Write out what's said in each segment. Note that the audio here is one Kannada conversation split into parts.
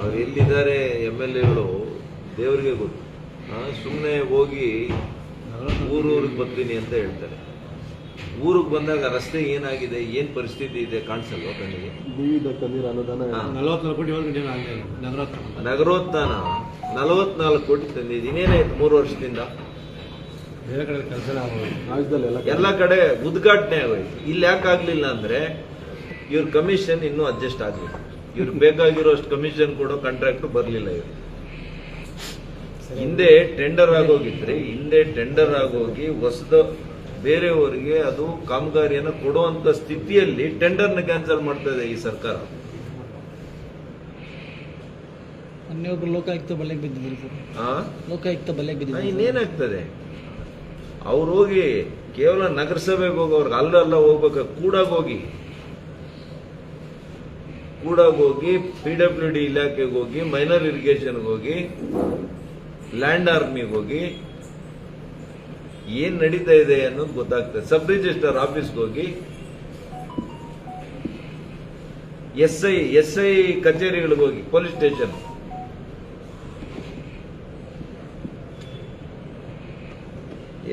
ಅವ್ರು ಎಲ್ಲಿದ್ದಾರೆ MLAಗಳು ದೇವರಿಗೆ ಗೊತ್ತು. ಸುಮ್ಮನೆ ಹೋಗಿ ಊರಿಗೆ ಬರ್ತೀನಿ ಅಂತ ಹೇಳ್ತಾರೆ. ಊರಿಗೆ ಬಂದಾಗ ರಸ್ತೆ ಏನಾಗಿದೆ, ಏನು ಪರಿಸ್ಥಿತಿ ಇದೆ ಕಾಣಿಸಲ್ವ ಕಣ್ಣಿಗೆ? ನಗರೋತ್ಥಾನ 44 ಕೋಟಿ ತಂದಿದ್ದೀನಿ. ಏನಾಯ್ತು 3 ವರ್ಷದಿಂದ? ಎಲ್ಲ ಕಡೆ ಉದ್ಘಾಟನೆ ಆಗೋಯ್ತು. ಇಲ್ಲಿ ಯಾಕೆ ಆಗ್ಲಿಲ್ಲ ಅಂದ್ರೆ ಇವ್ರ ಕಮಿಷನ್ ಇನ್ನೂ ಅಡ್ಜಸ್ಟ್ ಆಗಲಿಲ್ಲ. ಇವ್ರಿಗೆ ಬೇಕಾಗಿರೋ ಅಷ್ಟು ಕಮಿಷನ್ ಕೊಡೋ ಕಾಂಟ್ರಾಕ್ಟ್ ಬರಲಿಲ್ಲ. ಇವ್ರು ಹಿಂದೆ ಟೆಂಡರ್ ಆಗೋಗಿ ಹೊಸದ ಬೇರೆಯವರಿಗೆ ಅದು ಕಾಮಗಾರಿಯನ್ನು ಕೊಡುವಂತ ಸ್ಥಿತಿಯಲ್ಲಿ ಟೆಂಡರ್ನ ಕ್ಯಾನ್ಸಲ್ ಮಾಡ್ತಾ ಇದೆ ಈ ಸರ್ಕಾರ. ಲೋಕಾಯುಕ್ತ ಬಲೆಗೆ ಬಿದ್ದಿದ್ರು ಸರ್. ಲೋಕಾಯುಕ್ತ ಬಲೆಗೆ ಬಿದ್ದಿದ್ರು. ಇನ್ನೇನಾಗ್ತದೆ? ಅವ್ರು ಹೋಗಿ ಕೇವಲ ನಗರಸಭೆಗೆ ಹೋಗೋರ್ಗೆ ಅಲ್ಲ ಹೋಗ್ಬೇಕು. ಕೂಡಾಗೋಗಿ PWD ಇಲಾಖೆಗೆ ಹೋಗಿ, ಮೈನರ್ ಇರಿಗೇಷನ್ಗೆ ಹೋಗಿ, ಲ್ಯಾಂಡ್ ಆರ್ಮಿಗೆ ಹೋಗಿ ಏನ್ ನಡೀತಾ ಇದೆ ಅನ್ನೋದು ಗೊತ್ತಾಗ್ತದೆ. ಸಬ್ ರಿಜಿಸ್ಟರ್ ಆಫೀಸ್ಗೆ ಹೋಗಿ, SI ಕಚೇರಿಗಳಿಗೆ ಹೋಗಿ, ಪೊಲೀಸ್ ಸ್ಟೇಷನ್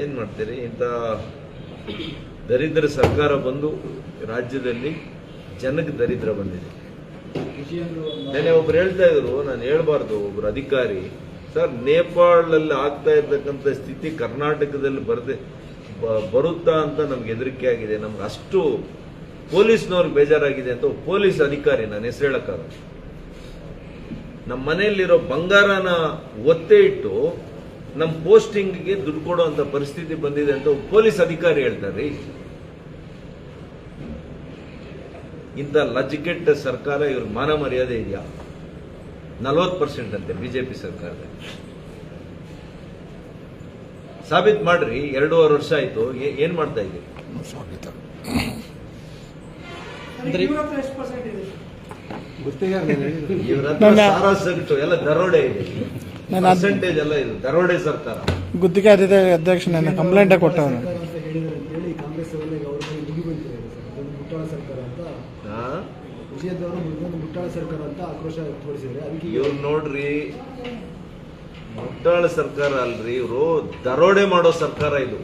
ಏನ್ ಮಾಡ್ತೀರಿ? ಇಂಥ ದರಿದ್ರ ಸರ್ಕಾರ ಬಂದು ರಾಜ್ಯದಲ್ಲಿ ಜನಕ್ಕೆ ದರಿದ್ರ ಬಂದಿದೆ. ನೆನೆ ಒಬ್ರು ಹೇಳ್ತಾ ಇದ್ರು, ನಾನು ಹೇಳ್ಬಾರ್ದು, ಒಬ್ರು ಅಧಿಕಾರಿ, ಸರ್ ನೇಪಾಳಲ್ಲಿ ಆಗ್ತಾ ಇರ್ತಕ್ಕಂಥ ಸ್ಥಿತಿ ಕರ್ನಾಟಕದಲ್ಲಿ ಬರುತ್ತಾ ಅಂತ ನಮ್ಗೆ ಹೆದರಿಕೆ ಆಗಿದೆ, ನಮ್ಗೆ ಅಷ್ಟು ಪೊಲೀಸ್ನವ್ರಿಗೆ ಬೇಜಾರಾಗಿದೆ ಅಂತ ಪೊಲೀಸ್ ಅಧಿಕಾರಿ, ನಾನು ಹೆಸರು ಹೇಳಕ್ಕಾಗ, ನಮ್ಮ ಮನೆಯಲ್ಲಿರೋ ಬಂಗಾರನ ಒತ್ತೆ ಇಟ್ಟು ನಮ್ಮ ಪೋಸ್ಟಿಂಗ್ಗೆ ದುಡ್ಡು ಕೊಡುವಂತ ಪರಿಸ್ಥಿತಿ ಬಂದಿದೆ ಅಂತ ಪೊಲೀಸ್ ಅಧಿಕಾರಿ ಹೇಳ್ತಾರೆ. ಇಂಥ ಲಜ್ಜೆಗೆಟ್ಟ ಸರ್ಕಾರ, ಇವ್ರ ಮಾನ ಮರ್ಯಾದೆ ಇದೆಯಾ? 40% ಅಂತೆ ಬಿಜೆಪಿ ಸರ್ಕಾರದಲ್ಲಿ. ಸಾಬೀತ್ ಮಾಡ್ರಿ. 2.5 ವರ್ಷ ಆಯ್ತು, ಏನ್ ಮಾಡ್ತಾ ಇದ್ದೀರಿ? ಇವ್ರ ಸಾರಾ ಸಗಟು ಎಲ್ಲ ದರೋಡೆ ಇದೆ, ಪರ್ಸೆಂಟೇಜ್ ಎಲ್ಲ ಇದು ದರೋಡೆ ಸರ್ಕಾರ. ಗುತ್ತಿಗೆ ಅಧ್ಯಕ್ಷ ಕಂಪ್ಲೇಂಟ್ ಕೊಟ್ಟವರು ಇವ್ರು ನೋಡ್ರಿ, ಮುಟ್ಟಾಳ ಸರ್ಕಾರ ಅಲ್ರಿ, ಇವರು ದರೋಡೆ ಮಾಡೋ ಸರ್ಕಾರ, ಇದು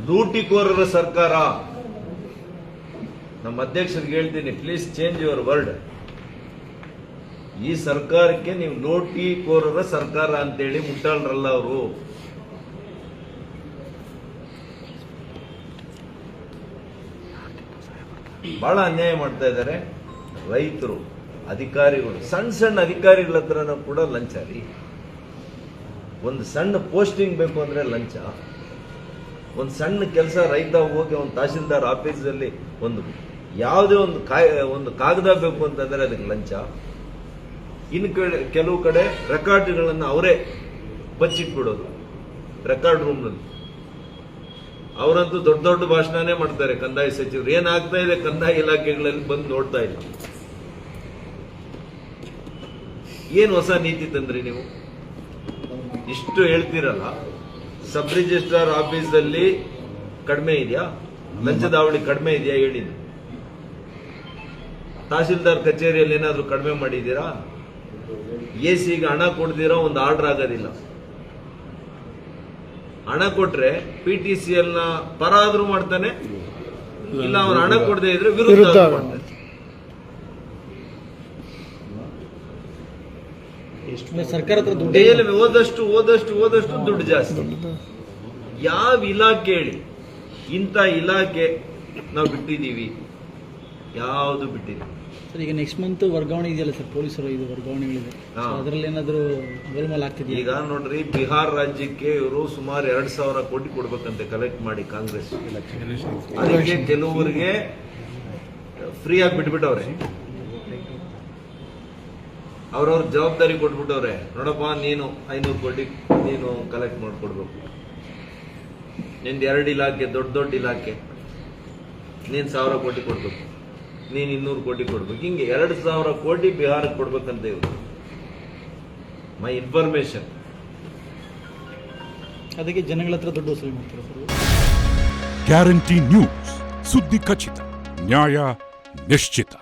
ಲೂಟಿಕೋರರ ಸರ್ಕಾರ. ನಮ್ಮ ಅಧ್ಯಕ್ಷರಿಗೆ ಹೇಳ್ತೀನಿ, ಪ್ಲೀಸ್ ಚೇಂಜ್ ಯುವರ್ ವರ್ಡ್. ಈ ಸರ್ಕಾರಕ್ಕೆ ನೀವು ಲೂಟಿಕೋರರ ಸರ್ಕಾರ ಅಂತೇಳಿ ಮುಟ್ಟಾಳ್ರಲ್ಲ ಅವರು. ಬಹಳ ಅನ್ಯಾಯ ಮಾಡ್ತಾ ಇದ್ದಾರೆ ರೈತರು, ಅಧಿಕಾರಿಗಳು. ಸಣ್ಣ ಅಧಿಕಾರಿಗಳ ಹತ್ರನೂ ಕೂಡ ಲಂಚ ರೀ. ಒಂದು ಸಣ್ಣ ಪೋಸ್ಟಿಂಗ್ ಬೇಕು ಅಂದ್ರೆ ಲಂಚ. ಒಂದು ಸಣ್ಣ ಕೆಲಸ ರೈತ ಹೋಗಿ ಒಂದು ತಹಶೀಲ್ದಾರ್ ಆಫೀಸಲ್ಲಿ ಯಾವುದೇ ಒಂದು ಕಾಗದ ಬೇಕು ಅಂತಂದ್ರೆ ಅದಕ್ಕೆ ಲಂಚ. ಇನ್ನು ಕೆಲವು ಕಡೆ ರೆಕಾರ್ಡ್ಗಳನ್ನು ಅವರೇ ಬಚ್ಚಿಟ್ಬಿಡೋದು ರೆಕಾರ್ಡ್ ರೂಮ್ನಲ್ಲಿ. ಅವರಂತೂ ದೊಡ್ಡ ದೊಡ್ಡ ಭಾಷಣನೇ ಮಾಡ್ತಾರೆ ಕಂದಾಯ ಸಚಿವರು. ಏನಾಗ್ತಾ ಇದೆ ಕಂದಾಯ ಇಲಾಖೆಗಳಲ್ಲಿ ಬಂದು ನೋಡ್ತಾ ಇಲ್ಲ. ಏನು ಹೊಸ ನೀತಿ ತಂದ್ರಿ ನೀವು? ಇಷ್ಟು ಹೇಳ್ತೀರಲ್ಲ, ಸಬ್ ರಿಜಿಸ್ಟ್ರಾರ್ ಆಫೀಸಲ್ಲಿ ಕಡಿಮೆ ಇದೆಯಾ? ಲಂಚದ ಅವಳಿ ಕಡಿಮೆ ಇದೆಯಾ ಹೇಳಿ? ತಹಶೀಲ್ದಾರ್ ಕಚೇರಿಯಲ್ಲಿ ಏನಾದರೂ ಕಡಿಮೆ ಮಾಡಿದ್ದೀರಾ? ಎಸಿಗೆ ಹಣ ಕೊಡ್ದಿರೋ ಒಂದು ಆರ್ಡರ್ ಆಗೋದಿಲ್ಲ. ಹಣ ಕೊಟ್ರೆ PTCL ನ ಪರ ಆದ್ರೂ ಮಾಡ್ತಾನೆ, ಇಲ್ಲ ಅವನು ಹಣ ಕೊಡದೆ ಇದ್ರೆ ವಿರುದ್ಧ ಮಾಡ್ತಾನೆ. ಸರ್ಕಾರ ಓದಷ್ಟು ದುಡ್ಡು ಜಾಸ್ತಿ. ಯಾವ ಇಲಾಖೆ ಹೇಳಿ ಇಂಥ ಇಲಾಖೆ ನಾವು ಬಿಟ್ಟಿದ್ದೀವಿ? ಯಾವುದು ಬಿಟ್ಟಿದ್ದೀವಿ? ಸರ್, ಈಗ ನೆಕ್ಸ್ಟ್ ಮಂತ್ ವರ್ಗಾವಣೆ ಇದೆಯಲ್ಲ ಸರ್, ಪೊಲೀಸರು ಇದು ವರ್ಗಾವಣೆಗಳಿದೆ, ಅದರಲ್ಲಿ ಏನಾದರೂ ಗೋಲ್ಮಾಲ್ ಆಗ್ತಿದೆಯಾ? ಈಗ ನೋಡ್ರಿ, ಬಿಹಾರ್ ರಾಜ್ಯಕ್ಕೆ ಇವರು ಸುಮಾರು 2,000 ಕೋಟಿ ಕೊಡ್ಬೇಕಂತೆ ಕಲೆಕ್ಟ್ ಮಾಡಿ ಕಾಂಗ್ರೆಸ್. ಅದಕ್ಕೆ ಕೆಲವರಿಗೆ ಫ್ರೀ ಆಗಿ ಬಿಟ್ಬಿಟ್ಟವ್ರೆ, ಅವ್ರವ್ರ ಜವಾಬ್ದಾರಿ ಕೊಟ್ಬಿಟ್ಟವ್ರೆ. ನೋಡಪ್ಪ, ನೀನು 500 ಕೋಟಿ ನೀನು ಕಲೆಕ್ಟ್ ಮಾಡ್ಕೊಡ್ಬೇಕು. ನಿಂದು 2 ಇಲಾಖೆ, ದೊಡ್ಡ ಇಲಾಖೆ, ನೀನು 1,000 ಕೋಟಿ ಕೊಡ್ಬೇಕು, ನೀನು 200 ಕೋಟಿ ಕೊಡ್ಬೇಕು. ಹಿಂಗೆ 2,000 ಕೋಟಿ ಬಿಹಾರಕ್ಕೆ ಕೊಡ್ಬೇಕಂತ ಇವರು. ಮೈ ಇನ್ಫಾರ್ಮೇಶನ್. ಅದಕ್ಕೆ ಜನಗಳ ಹತ್ರ ದುಡ್ಡು ವಸೂಲಿ ಮಾಡ್ತಾರೆ ಸರ್. ಗ್ಯಾರಂಟಿ ನ್ಯೂಸ್, ಸುದ್ದಿ ಖಚಿತ, ನ್ಯಾಯ ನಿಶ್ಚಿತ.